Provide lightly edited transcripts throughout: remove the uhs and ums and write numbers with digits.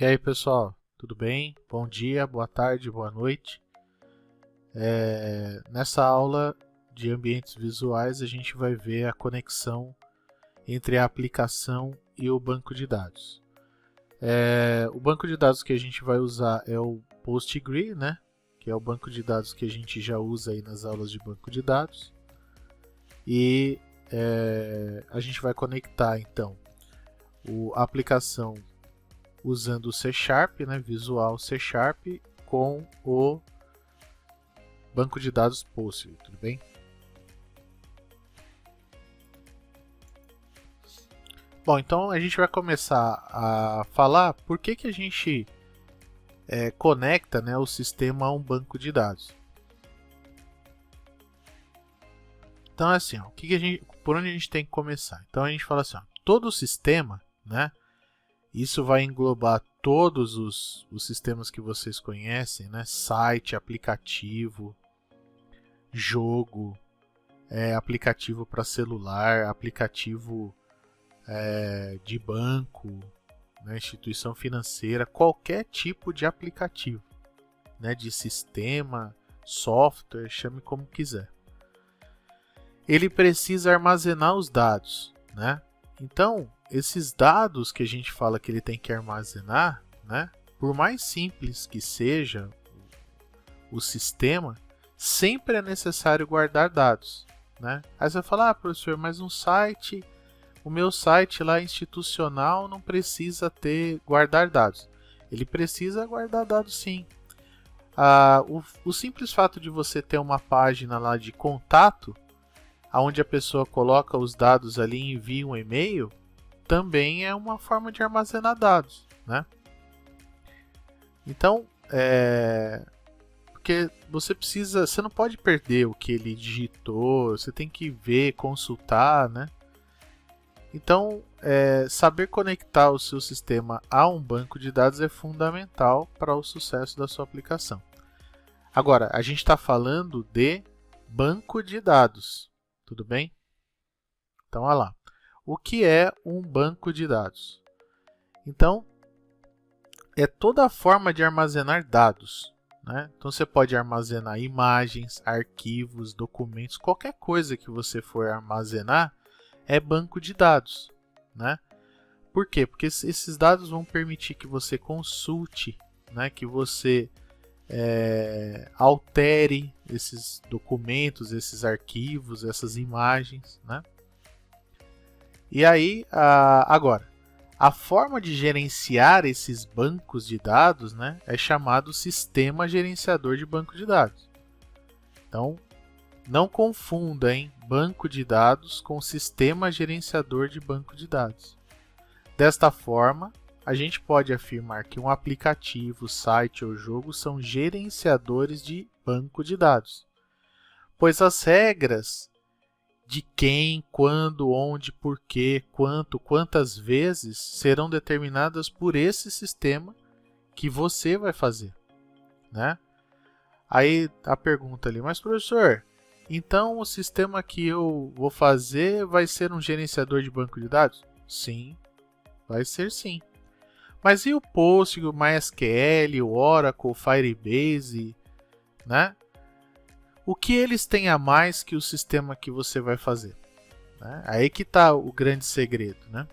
E aí pessoal, tudo bem? Bom dia, boa tarde, boa noite. Nessa aula de ambientes visuais a gente vai ver a conexão entre a aplicação e o banco de dados. O banco de dados que a gente vai usar é o PostgRE, né? Que é o banco de dados que a gente já usa aí nas aulas de banco de dados. E a gente vai conectar então a aplicação usando o C Sharp, né, Visual C Sharp, com o banco de dados Postgre, tudo bem? Bom, então a gente vai começar a falar por que a gente conecta, né, o sistema a um banco de dados. Então é assim, ó, por onde a gente tem que começar? Então a gente fala assim, ó, todo o sistema, né, isso vai englobar todos os sistemas que vocês conhecem, né? Site, aplicativo, jogo, aplicativo para celular, aplicativo de banco, né? Instituição financeira, qualquer tipo de aplicativo, né? De sistema, software, chame como quiser. Ele precisa armazenar os dados, né? Então, esses dados que a gente fala que ele tem que armazenar, né, por mais simples que seja o sistema, sempre é necessário guardar dados, né? Aí você vai falar, professor, mas o meu site lá institucional não precisa guardar dados. Ele precisa guardar dados sim. O simples fato de você ter uma página lá de contato, onde a pessoa coloca os dados ali e envia um e-mail, também é uma forma de armazenar dados, né? Então, porque você não pode perder o que ele digitou, você tem que ver, consultar, né? Então, saber conectar o seu sistema a um banco de dados é fundamental para o sucesso da sua aplicação. Agora, a gente está falando de banco de dados, tudo bem? Então, olha lá. O que é um banco de dados? Então, é toda a forma de armazenar dados, né? Então, você pode armazenar imagens, arquivos, documentos, qualquer coisa que você for armazenar é banco de dados, né? Por quê? Porque esses dados vão permitir que você consulte, né? Que você altere esses documentos, esses arquivos, essas imagens, né? E aí, agora, a forma de gerenciar esses bancos de dados, né, é chamado Sistema Gerenciador de Banco de Dados. Então, não confunda, hein, banco de dados com Sistema Gerenciador de Banco de Dados. Desta forma, a gente pode afirmar que um aplicativo, site ou jogo são gerenciadores de banco de dados, pois as regras de quem, quando, onde, porquê, quanto, quantas vezes serão determinadas por esse sistema que você vai fazer, né? Aí a pergunta ali, mas professor, então o sistema que eu vou fazer vai ser um gerenciador de banco de dados? Sim, vai ser sim. Mas e o Postgre, o MySQL, o Oracle, o Firebase, né? O que eles têm a mais que o sistema que você vai fazer? Né? Aí que está o grande segredo, né?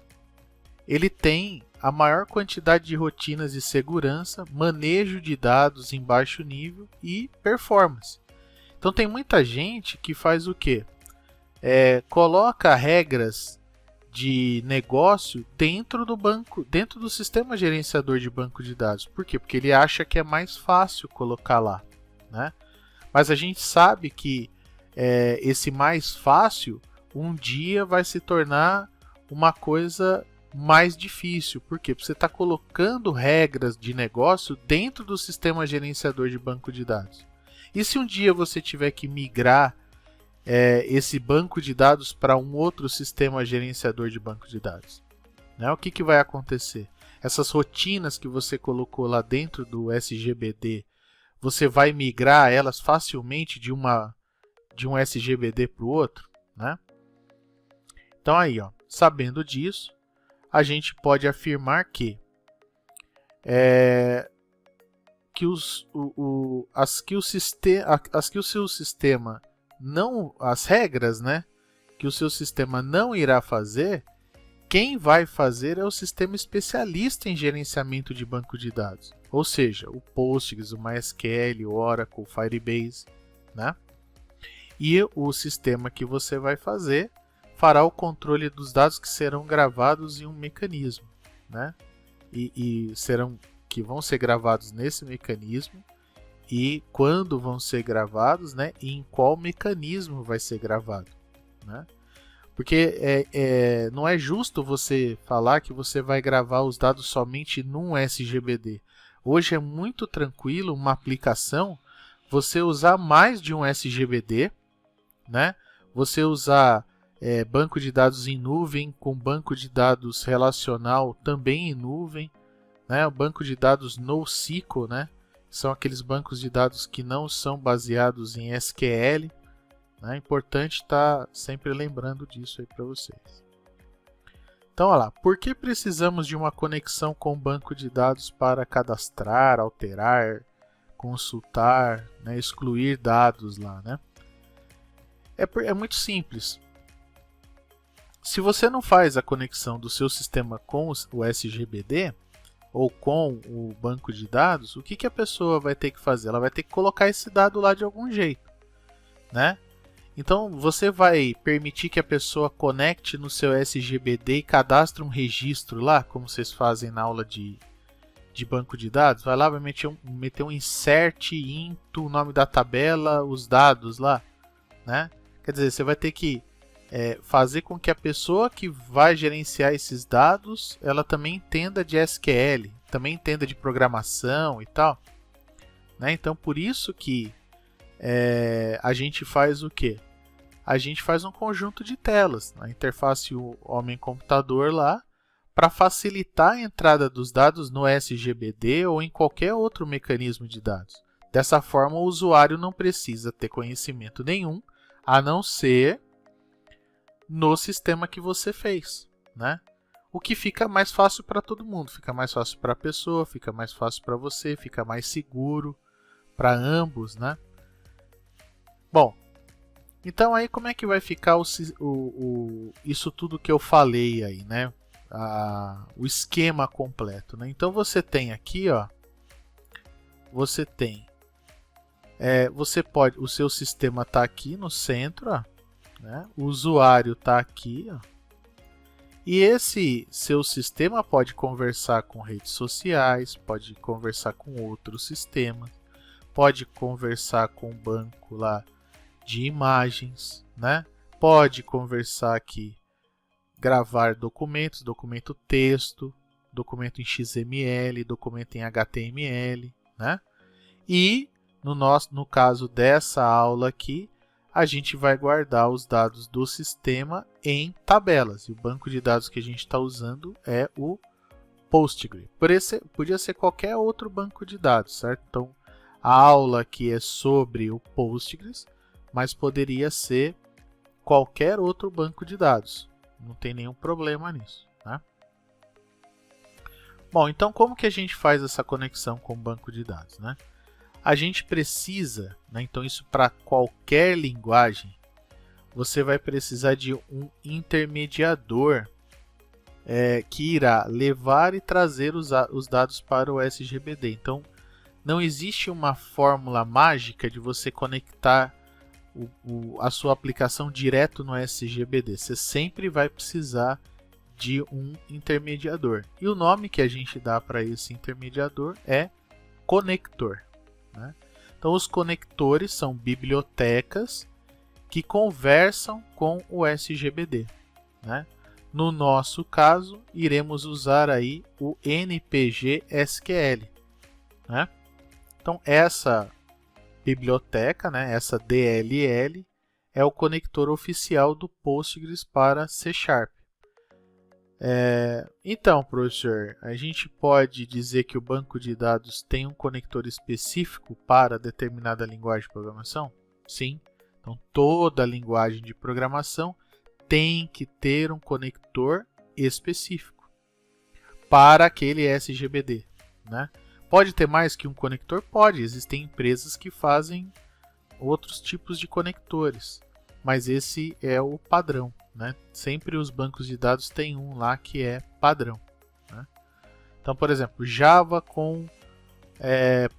Ele tem a maior quantidade de rotinas de segurança, manejo de dados em baixo nível e performance. Então tem muita gente que faz o quê? Coloca regras de negócio dentro do banco, dentro do sistema gerenciador de banco de dados. Por quê? Porque ele acha que é mais fácil colocar lá, né? Mas a gente sabe que esse mais fácil um dia vai se tornar uma coisa mais difícil. Por quê? Porque você está colocando regras de negócio dentro do sistema gerenciador de banco de dados. E se um dia você tiver que migrar esse banco de dados para um outro sistema gerenciador de banco de dados? Né? O que vai acontecer? Essas rotinas que você colocou lá dentro do SGBD, você vai migrar elas facilmente de um SGBD para o outro, né? Então aí, ó, sabendo disso, a gente pode afirmar que o seu sistema não, as regras, né, que o seu sistema não irá fazer, quem vai fazer é o sistema especialista em gerenciamento de banco de dados, ou seja, o Postgres, o MySQL, o Oracle, o Firebase, né? E o sistema que você vai fazer fará o controle dos dados que serão gravados em um mecanismo, né? E que vão ser gravados nesse mecanismo, e quando vão ser gravados, né? E em qual mecanismo vai ser gravado, né? Porque não é justo você falar que você vai gravar os dados somente num SGBD. Hoje é muito tranquilo uma aplicação você usar mais de um SGBD, né? Você usar banco de dados em nuvem com banco de dados relacional também em nuvem, né? O banco de dados NoSQL, né? São aqueles bancos de dados que não são baseados em SQL. É importante estar sempre lembrando disso aí para vocês. Então, olha lá, por que precisamos de uma conexão com o banco de dados para cadastrar, alterar, consultar, né, excluir dados lá, né? É muito simples. Se você não faz a conexão do seu sistema com o SGBD ou com o banco de dados, o que a pessoa vai ter que fazer? Ela vai ter que colocar esse dado lá de algum jeito, né? Então, você vai permitir que a pessoa conecte no seu SGBD e cadastre um registro lá, como vocês fazem na aula de banco de dados? Vai lá, vai meter um insert into, o nome da tabela, os dados lá, né? Quer dizer, você vai ter que fazer com que a pessoa que vai gerenciar esses dados, ela também entenda de SQL, também entenda de programação e tal, né? Então, por isso que a gente faz o quê? A gente faz um conjunto de telas, a interface homem-computador lá, para facilitar a entrada dos dados no SGBD ou em qualquer outro mecanismo de dados. Dessa forma, o usuário não precisa ter conhecimento nenhum, a não ser no sistema que você fez, né? O que fica mais fácil para todo mundo, fica mais fácil para a pessoa, fica mais fácil para você, fica mais seguro para ambos, né? Bom, então aí como é que vai ficar isso tudo que eu falei aí, né? O esquema completo, né? Então você tem aqui, ó, você tem, o seu sistema está aqui no centro, ó, né? O usuário está aqui, ó, e esse seu sistema pode conversar com redes sociais, pode conversar com outros sistemas, pode conversar com o banco lá de imagens, né? Pode conversar aqui, gravar documentos, documento texto, documento em XML, documento em HTML, né? E no caso dessa aula aqui, a gente vai guardar os dados do sistema em tabelas. E o banco de dados que a gente está usando é o Postgres. Podia ser qualquer outro banco de dados, certo? Então, a aula aqui é sobre o Postgres, mas poderia ser qualquer outro banco de dados. Não tem nenhum problema nisso, né? Bom, então como que a gente faz essa conexão com o banco de dados, né? A gente precisa, né, então isso para qualquer linguagem, você vai precisar de um intermediador que irá levar e trazer os dados para o SGBD. Então, não existe uma fórmula mágica de você conectar a sua aplicação direto no SGBD. Você sempre vai precisar de um intermediador. E o nome que a gente dá para esse intermediador é conector, né? Então, os conectores são bibliotecas que conversam com o SGBD, né? No nosso caso, iremos usar aí o NPG SQL, né? Então, essa biblioteca, né, essa DLL, é o conector oficial do Postgres para C#. Então, professor, a gente pode dizer que o banco de dados tem um conector específico para determinada linguagem de programação? Sim. Então, toda linguagem de programação tem que ter um conector específico para aquele SGBD, né? Pode ter mais que um conector? Pode. Existem empresas que fazem outros tipos de conectores, mas esse é o padrão, né? Sempre os bancos de dados têm um lá que é padrão, né? Então, por exemplo, Java com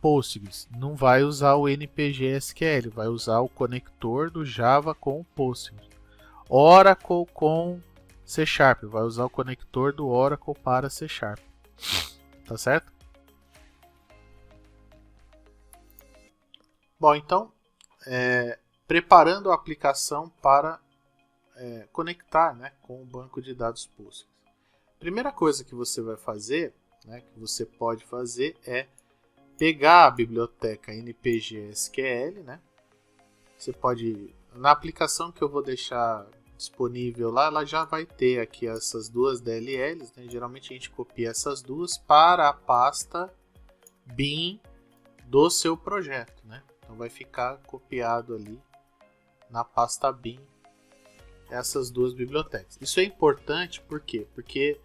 Postgres não vai usar o NPG-SQL, vai usar o conector do Java com o Postgres. Oracle com C Sharp, vai usar o conector do Oracle para C Sharp, tá certo? Bom, então, preparando a aplicação para conectar, né, com o banco de dados Postgres. Primeira coisa que você vai fazer, né, que você pode fazer é pegar a biblioteca NPG-SQL, né? Você pode, na aplicação que eu vou deixar disponível lá, ela já vai ter aqui essas duas DLLs, né? Geralmente a gente copia essas duas para a pasta bin do seu projeto, né? Então vai ficar copiado ali na pasta bin essas duas bibliotecas. Isso é importante por quê? Porque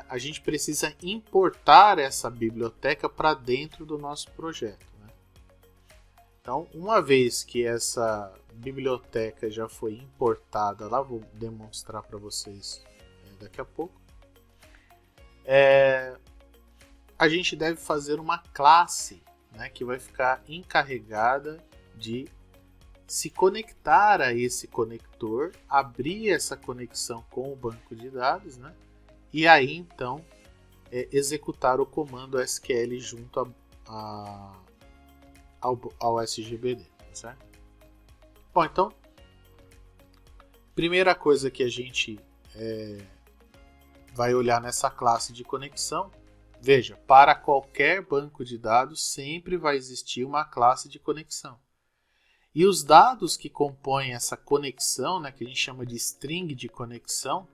a gente precisa importar essa biblioteca para dentro do nosso projeto, né? Então, uma vez que essa biblioteca já foi importada lá, vou demonstrar para vocês daqui a pouco, a gente deve fazer uma classe, né, que vai ficar encarregada de se conectar a esse conector, abrir essa conexão com o banco de dados, né? E aí, então, executar o comando SQL junto ao SGBD, certo? Bom, então, primeira coisa que a gente vai olhar nessa classe de conexão, veja, para qualquer banco de dados sempre vai existir uma classe de conexão. E os dados que compõem essa conexão, né, que a gente chama de string de conexão,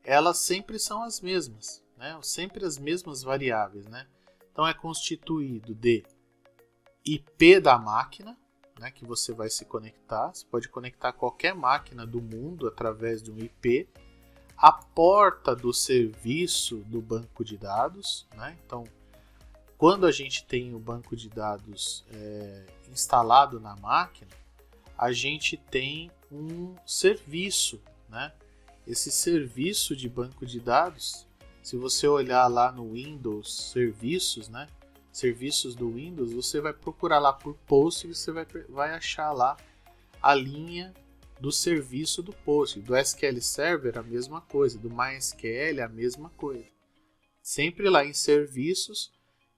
elas sempre são as mesmas, né? Sempre as mesmas variáveis, né? Então é constituído de IP da máquina, né, que você vai se conectar. Você pode conectar qualquer máquina do mundo através de um IP. A porta do serviço do banco de dados, né? Então, quando a gente tem o banco de dados instalado na máquina, a gente tem um serviço, né? Esse serviço de banco de dados, se você olhar lá no Windows Serviços, né? Serviços do Windows, você vai procurar lá por Postgres, você vai achar lá a linha do serviço do Postgres. Do SQL Server a mesma coisa, do MySQL a mesma coisa. Sempre lá em Serviços,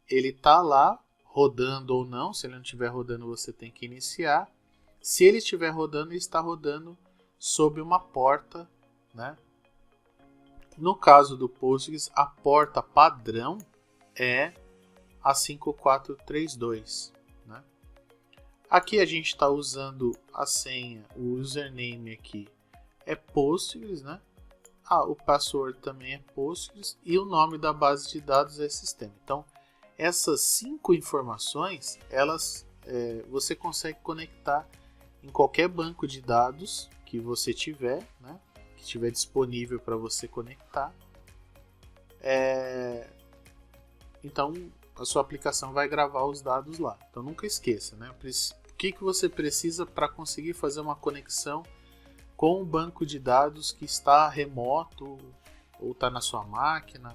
ele está lá rodando ou não. Se ele não estiver rodando, você tem que iniciar. Se ele estiver rodando, ele está rodando sob uma porta, né? No caso do Postgres, a porta padrão é a 5432, né? Aqui a gente está usando a senha, o username aqui é Postgres, né? O password também é Postgres e o nome da base de dados é sistema. Então, essas 5 informações, elas você consegue conectar em qualquer banco de dados que você tiver, né? Que estiver disponível para você conectar. Então, a sua aplicação vai gravar os dados lá. Então, nunca esqueça, né? O que você precisa para conseguir fazer uma conexão com um banco de dados que está remoto, ou está na sua máquina,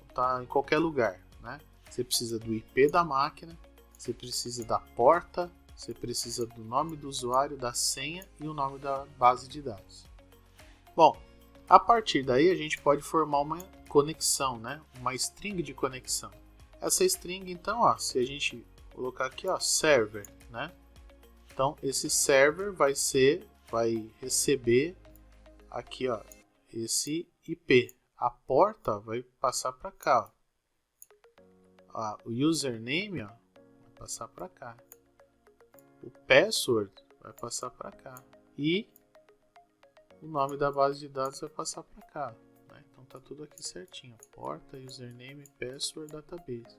ou está em qualquer lugar, né? Você precisa do IP da máquina, você precisa da porta, você precisa do nome do usuário, da senha e o nome da base de dados. Bom, a partir daí a gente pode formar uma conexão, né? Uma string de conexão. Essa string, então, se a gente colocar aqui, server, né? Então, esse server vai receber aqui, esse IP. A porta vai passar para cá. O username, vai passar para cá. O password vai passar para cá. E o nome da base de dados vai passar para cá, né? Então tá tudo aqui certinho, porta, username, password, database.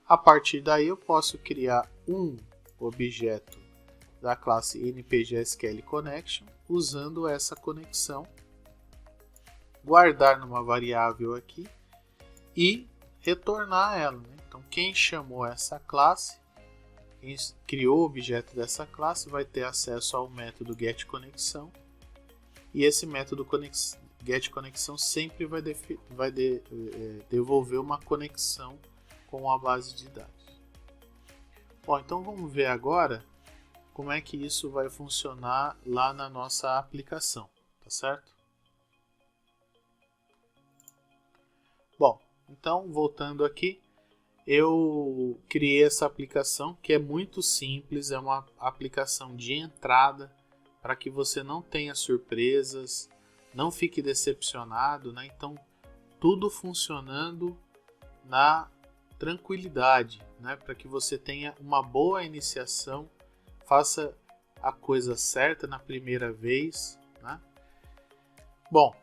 A partir daí eu posso criar um objeto da classe NPG-SQL Connection usando essa conexão, guardar numa variável aqui e retornar ela, né? Então quem chamou essa classe, quem criou o objeto dessa classe vai ter acesso ao método getConexão, e esse método getConexão sempre vai devolver uma conexão com a base de dados. Bom, então vamos ver agora como é que isso vai funcionar lá na nossa aplicação, tá certo? Bom, então voltando aqui, eu criei essa aplicação que é muito simples, é uma aplicação de entrada para que você não tenha surpresas, não fique decepcionado, né? Então tudo funcionando na tranquilidade, né? Para que você tenha uma boa iniciação, faça a coisa certa na primeira vez, né? Bom,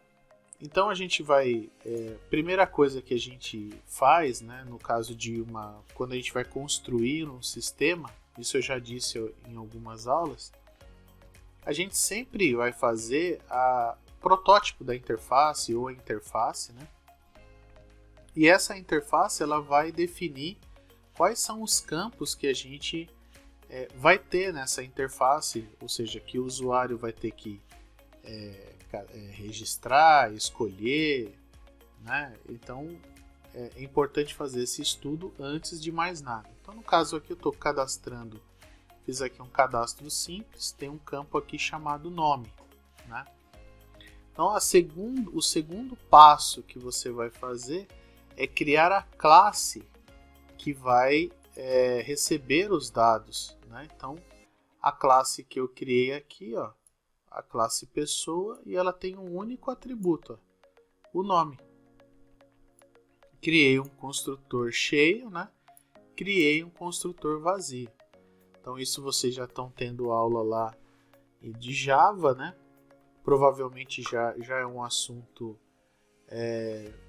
então a gente vai, primeira coisa que a gente faz, né, no caso de quando a gente vai construir um sistema, isso eu já disse em algumas aulas, a gente sempre vai fazer o protótipo da interface ou a interface, né? E essa interface ela vai definir quais são os campos que a gente vai ter nessa interface, ou seja, que o usuário vai ter que registrar, escolher, né? Então é importante fazer esse estudo antes de mais nada. Então no caso aqui eu estou cadastrando, fiz aqui um cadastro simples, tem um campo aqui chamado nome, né? Então o segundo passo que você vai fazer é criar a classe que vai receber os dados, né? Então a classe que eu criei aqui, ó, a classe pessoa, e ela tem um único atributo, ó, o nome. Criei um construtor cheio, né? Criei um construtor vazio. Então isso vocês já estão tendo aula lá de Java, né? Provavelmente já é um assunto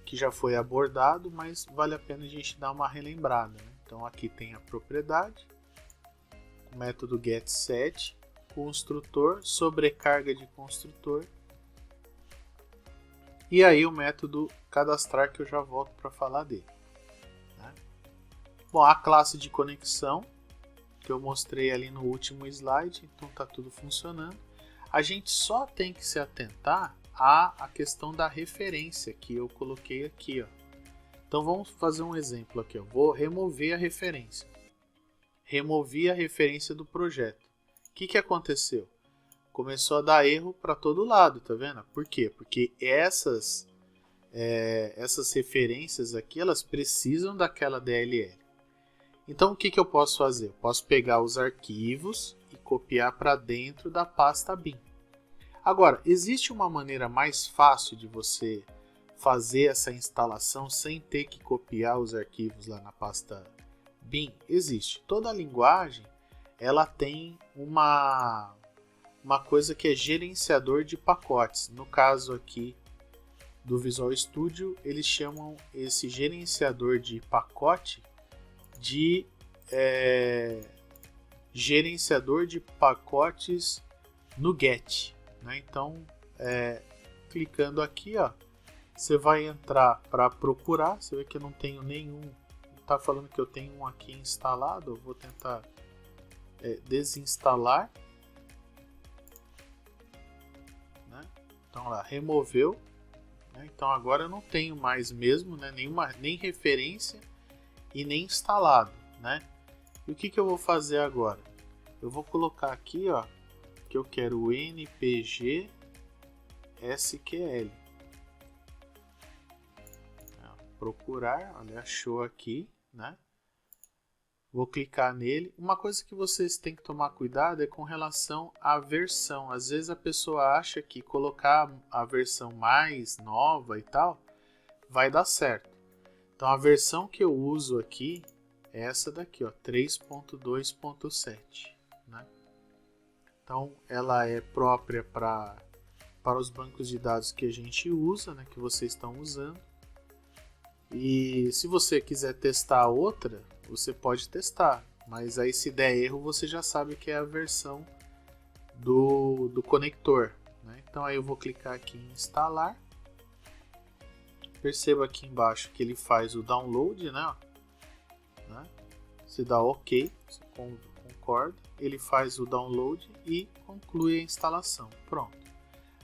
que já foi abordado, mas vale a pena a gente dar uma relembrada, né? Então aqui tem a propriedade, o método getSet, construtor, sobrecarga de construtor, e aí o método cadastrar, que eu já volto para falar dele, né? Bom, a classe de conexão que eu mostrei ali no último slide, então está tudo funcionando. A gente só tem que se atentar à questão da referência que eu coloquei aqui, ó. Então vamos fazer um exemplo aqui, ó. Vou remover a referência. Removi a referência do projeto. O que aconteceu? Começou a dar erro para todo lado, tá vendo? Por quê? Porque essas referências aqui, elas precisam daquela DLL. Então o que eu posso fazer? Eu posso pegar os arquivos e copiar para dentro da pasta bin. Agora, existe uma maneira mais fácil de você fazer essa instalação sem ter que copiar os arquivos lá na pasta bin? Existe. Toda linguagem ela tem uma coisa que é gerenciador de pacotes. No caso aqui do Visual Studio, eles chamam esse gerenciador de pacote de gerenciador de pacotes no Get, né? Então, clicando aqui, ó, você vai entrar para procurar. Você vê que eu não tenho nenhum, está falando que eu tenho um aqui instalado. Eu vou tentar desinstalar, né? Então lá, removeu, né? Então agora eu não tenho mais mesmo, né, nem referência e nem instalado, né? E o que eu vou fazer agora? Eu vou colocar aqui, ó, que eu quero o npg sql. Procurar, olha, achou aqui, né? Vou clicar nele. Uma coisa que vocês têm que tomar cuidado é com relação à versão. Às vezes a pessoa acha que colocar a versão mais nova e tal vai dar certo. Então a versão que eu uso aqui é essa daqui, ó, 3.2.7, né? Então ela é própria para os bancos de dados que a gente usa, né, que vocês estão usando. E se você quiser testar outra, você pode testar, mas aí se der erro você já sabe que é a versão do conector, né? Então aí eu vou clicar aqui em instalar. Perceba aqui embaixo que ele faz o download, né? Você dá OK, você concorda, ele faz o download e conclui a instalação. Pronto.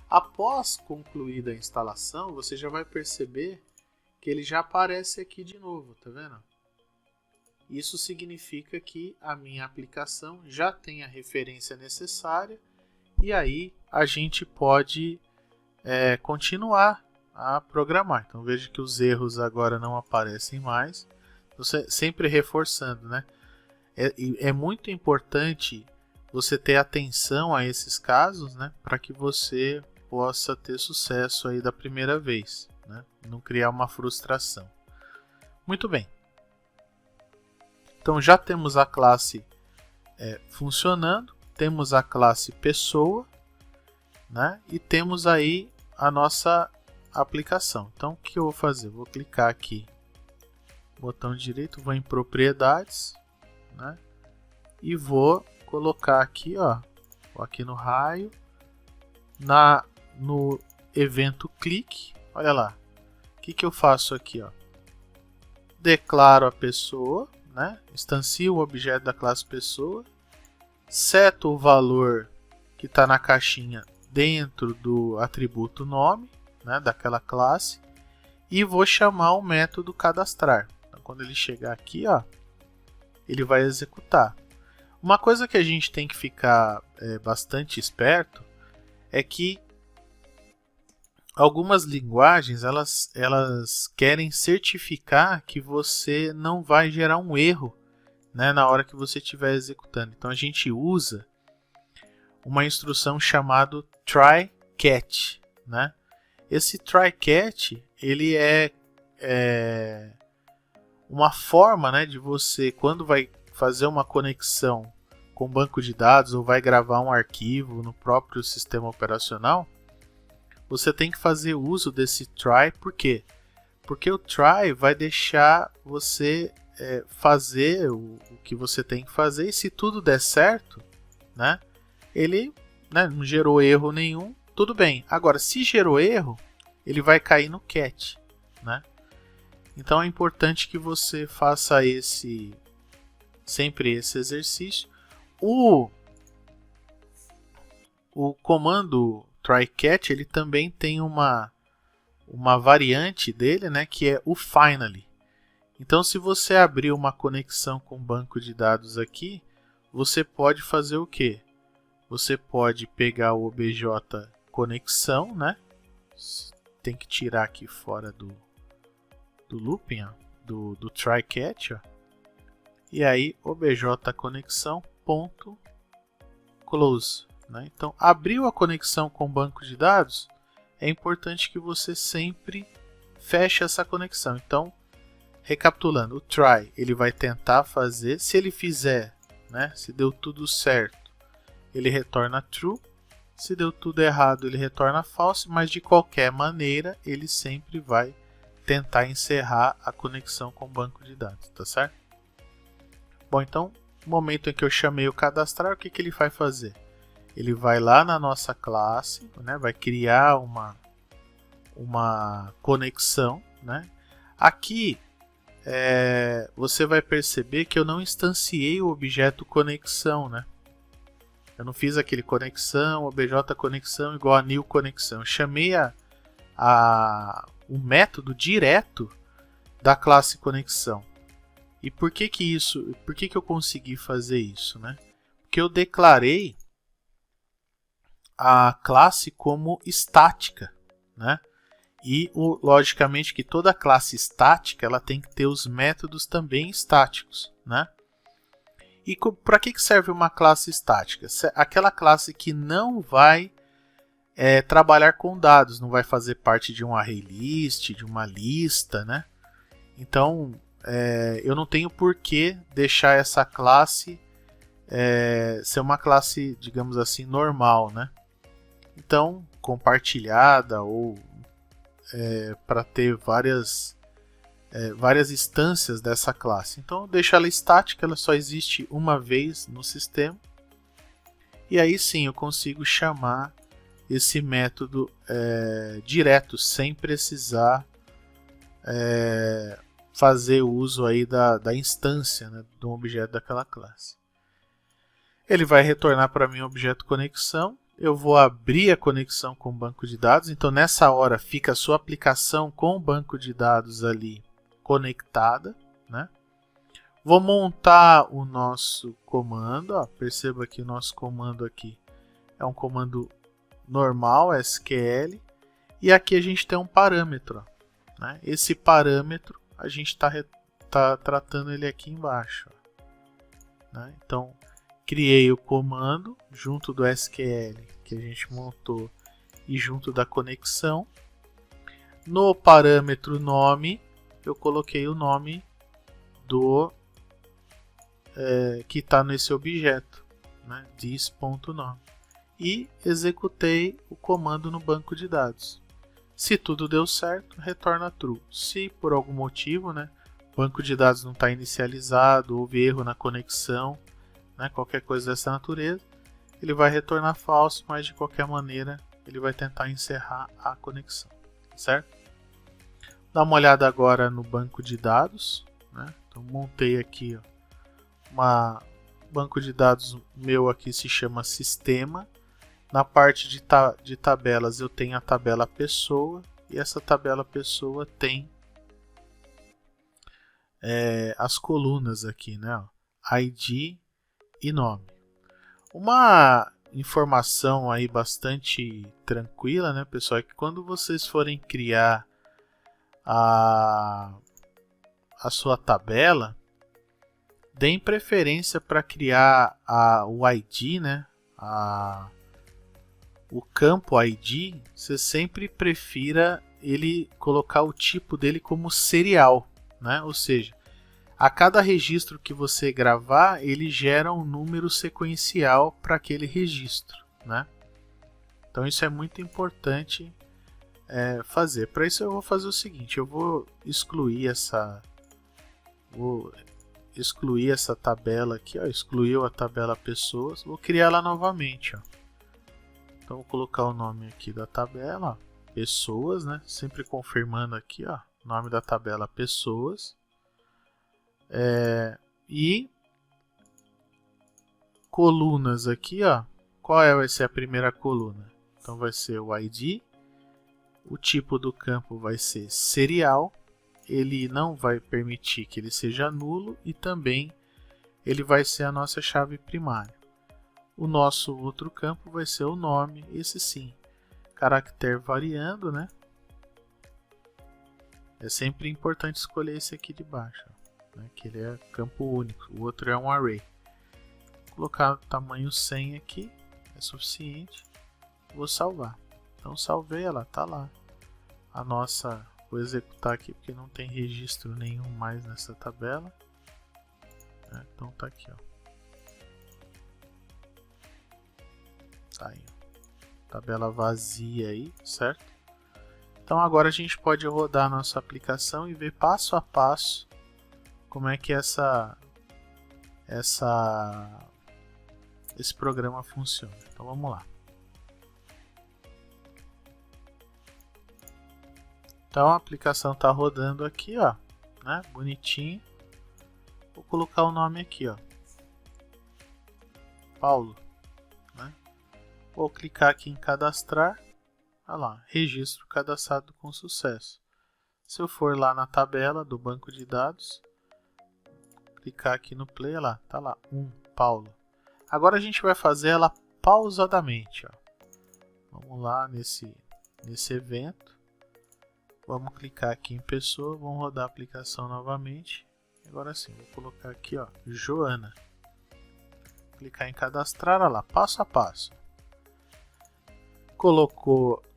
Após concluída a instalação, você já vai perceber que ele já aparece aqui de novo, tá vendo? Isso significa que a minha aplicação já tem a referência necessária e aí a gente pode continuar a programar. Então veja que os erros agora não aparecem mais. Você sempre reforçando, né? É muito importante você ter atenção a esses casos, né? Para que você possa ter sucesso aí da primeira vez, né? Não criar uma frustração. Muito bem. Então já temos a classe funcionando, temos a classe pessoa, né? E temos aí a nossa aplicação. Então o que eu vou fazer? Vou clicar aqui, botão direito, vou em propriedades, né? E vou colocar aqui, ó, aqui no raio, no evento clique, olha lá. O que eu faço aqui, ó? Declaro a pessoa, né? Instancio o objeto da classe pessoa, seto o valor que está na caixinha dentro do atributo nome, né, daquela classe, e vou chamar o método cadastrar. Então, quando ele chegar aqui, ó, ele vai executar. Uma coisa que a gente tem que ficar bastante esperto é que algumas linguagens elas querem certificar que você não vai gerar um erro, né, na hora que você estiver executando. Então a gente usa uma instrução chamada try-catch, né? Esse try-catch ele é uma forma, né, de você, quando vai fazer uma conexão com banco de dados ou vai gravar um arquivo no próprio sistema operacional, você tem que fazer uso desse try. Por quê? Porque o try vai deixar você fazer o que você tem que fazer, e se tudo der certo, né, ele, né, não gerou erro nenhum, tudo bem. Agora, se gerou erro, ele vai cair no catch, né? Então é importante que você faça sempre esse exercício. O comando try-catch, ele também tem uma variante dele, né, que é o finally. Então, se você abrir uma conexão com banco de dados aqui, você pode fazer o quê? Você pode pegar o obj conexão, né? Tem que tirar aqui fora do looping, ó, do try-catch, ó. E aí obj conexão ponto close, né? Então, abriu a conexão com o banco de dados, é importante que você sempre feche essa conexão. Então, recapitulando, o try ele vai tentar fazer, se ele fizer, né, se deu tudo certo, ele retorna true, se deu tudo errado ele retorna false, mas de qualquer maneira ele sempre vai tentar encerrar a conexão com o banco de dados, tá certo? Bom, então, no momento em que eu chamei o cadastrar, o que ele vai fazer? Ele vai lá na nossa classe, né, vai criar uma conexão, né? Aqui você vai perceber que eu não instanciei o objeto conexão, né? Eu não fiz aquele conexão, obj conexão igual a new conexão. Eu chamei o método direto da classe conexão. E por que eu consegui fazer isso, né? Porque eu declarei a classe como estática, né? E logicamente que toda classe estática ela tem que ter os métodos também estáticos, né? E para que serve uma classe estática? Aquela classe que não vai trabalhar com dados, não vai fazer parte de um array list, de uma lista, né? Então eu não tenho por que deixar essa classe ser uma classe, digamos assim, normal, né? Então, compartilhada ou para ter várias instâncias dessa classe. Então, eu deixo ela estática, ela só existe uma vez no sistema. E aí sim eu consigo chamar esse método direto, sem precisar fazer uso aí da instância, né, de um objeto daquela classe. Ele vai retornar para mim o objeto conexão. Eu vou abrir a conexão com o banco de dados. Então, nessa hora, fica a sua aplicação com o banco de dados ali conectada, né? Vou montar o nosso comando. Ó, perceba que o nosso comando aqui é um comando normal, SQL. E aqui a gente tem um parâmetro. Né? Esse parâmetro, a gente está tratando ele aqui embaixo. Né? Então, criei o comando junto do SQL que a gente montou e junto da conexão. No parâmetro nome, eu coloquei o nome do que está nesse objeto, né? this.nome, e executei o comando no banco de dados. Se tudo deu certo, retorna true. Se por algum motivo, né, o banco de dados não está inicializado, houve erro na conexão, né, qualquer coisa dessa natureza, ele vai retornar falso, mas de qualquer maneira ele vai tentar encerrar a conexão, certo? Dá uma olhada agora no banco de dados, né? Então montei aqui, ó, banco de dados meu aqui se chama sistema. Na parte de tabelas eu tenho a tabela pessoa e essa tabela pessoa tem as colunas aqui, né? Ó, ID e nome. Uma informação aí bastante tranquila, né, pessoal, é que quando vocês forem criar a sua tabela, deem preferência para criar o ID, né, o campo ID, você sempre prefira ele colocar o tipo dele como serial, né? Ou seja, a cada registro que você gravar, ele gera um número sequencial para aquele registro, né? Então isso é muito importante fazer. Para isso eu vou fazer o seguinte, eu vou excluir essa tabela aqui, ó, excluiu a tabela pessoas, vou criar ela novamente, ó. Então vou colocar o nome aqui da tabela, ó, pessoas, né? Sempre confirmando aqui, ó, nome da tabela pessoas. E colunas aqui, ó. Qual vai ser a primeira coluna? Então vai ser o ID. O tipo do campo vai ser serial. Ele não vai permitir que ele seja nulo e também ele vai ser a nossa chave primária. O nosso outro campo vai ser o nome, esse sim, caractere variando, né? É sempre importante escolher esse aqui de baixo, né? Que ele é campo único, o outro é um array. Vou colocar o tamanho 100 aqui, é suficiente. Vou salvar. Então salvei, ela tá lá. A nossa, vou executar aqui porque não tem registro nenhum mais nessa tabela. Então tá aqui, ó. Tá aí, ó. Tabela vazia aí, certo? Então agora a gente pode rodar a nossa aplicação e ver passo a passo como é que esse programa funciona. Então vamos lá. Então a aplicação está rodando aqui, ó, né? Bonitinho. Vou colocar o nome aqui, ó, Paulo, né? Vou clicar aqui em cadastrar. Olha lá, registro cadastrado com sucesso. Se eu for lá na tabela do banco de dados, clicar aqui no play, olha lá, tá lá, Paulo. Agora a gente vai fazer ela pausadamente, ó. Vamos lá nesse evento. Vamos clicar aqui em pessoa, vamos rodar a aplicação novamente. Agora sim, vou colocar aqui, ó, Joana. Clicar em cadastrar, olha lá, passo a passo.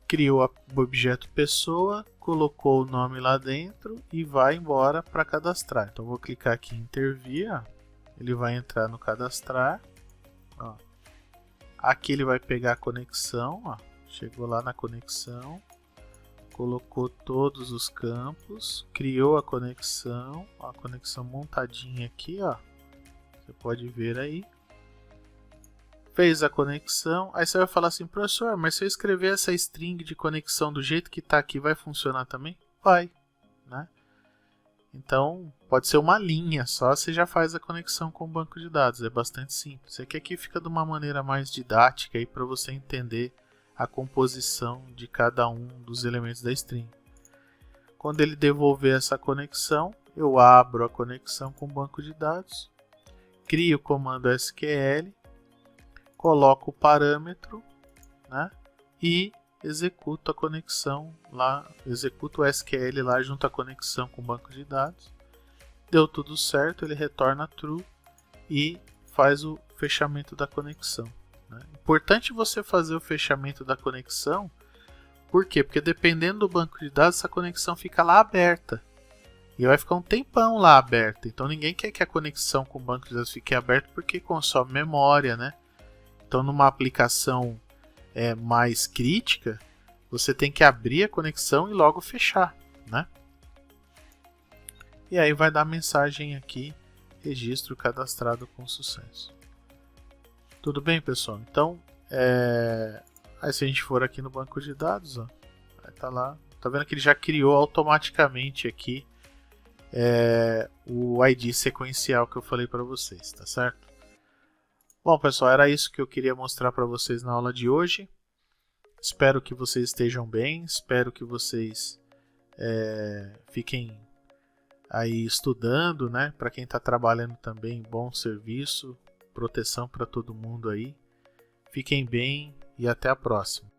Criou o objeto pessoa, colocou o nome lá dentro e vai embora para cadastrar. Então vou clicar aqui em intervir, ó. Ele vai entrar no cadastrar. Ó. Aqui ele vai pegar a conexão, ó. Chegou lá na conexão, colocou todos os campos, criou a conexão montadinha aqui, ó. Você pode ver aí. Fez a conexão, aí você vai falar assim, professor, mas se eu escrever essa string de conexão do jeito que está aqui, vai funcionar também? Vai, né? Então, pode ser uma linha só, você já faz a conexão com o banco de dados. É bastante simples. É que aqui fica de uma maneira mais didática para você entender a composição de cada um dos elementos da string. Quando ele devolver essa conexão, eu abro a conexão com o banco de dados, crio o comando SQL, coloco o parâmetro, né, e executo a conexão lá, executo o SQL lá junto à conexão com o banco de dados. Deu tudo certo, ele retorna true e faz o fechamento da conexão, né? Importante você fazer o fechamento da conexão. Por quê? Porque dependendo do banco de dados, essa conexão fica lá aberta. E vai ficar um tempão lá aberta. Então ninguém quer que a conexão com o banco de dados fique aberta porque consome memória, né? Então numa aplicação mais crítica, você tem que abrir a conexão e logo fechar, né? E aí vai dar a mensagem aqui, registro cadastrado com sucesso. Tudo bem, pessoal? Então, aí se a gente for aqui no banco de dados, ó, vai tá lá, tá vendo que ele já criou automaticamente aqui o ID sequencial que eu falei para vocês, tá certo? Bom, pessoal, era isso que eu queria mostrar para vocês na aula de hoje. Espero que vocês estejam bem, espero que vocês fiquem aí estudando, né? Para quem está trabalhando também, bom serviço, proteção para todo mundo aí. Fiquem bem e até a próxima.